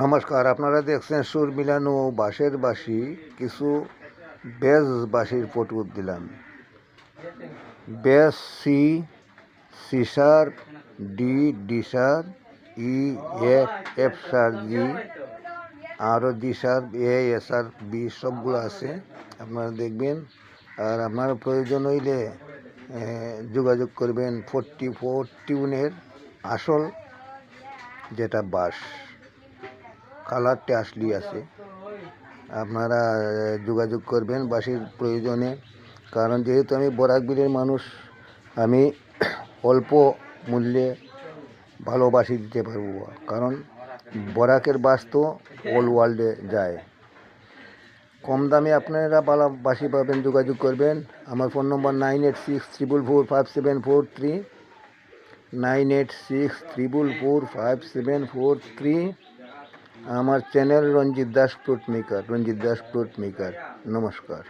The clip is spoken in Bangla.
নমস্কার, আপনারা দেখছেন সুর মিলানো বাঁশের বাঁশি। কিছু বেজ বাঁশির ফটো দিলাম। Base C, C sharp, D, D sharp, E, F, F sharp, G, আরও D sharp, A, A sharp, B সবগুলো আছে, আপনারা দেখবেন। আর আপনার প্রয়োজন হইলে যোগাযোগ করবেন 44 টিউনের আসল যেটা বাঁশ, কালারটা আসলি আছে। আপনারা যোগাযোগ করবেন বাঁশির প্রয়োজনে, কারণ যেহেতু আমি বরাকবিলের মানুষ, আমি অল্প মূল্যে ভালো বাঁশি দিতে পারবো, কারণ বরাকের বাঁশ তো অল ওয়ার্ল্ডে যায়। কম দামে আপনারা ভালো বাঁশি পাবেন, যোগাযোগ করবেন। আমার ফোন নম্বর 9864457443, 9864457443। আমার চ্যানেল রঞ্জিত দাস ফ্রুট মেকার। নমস্কার।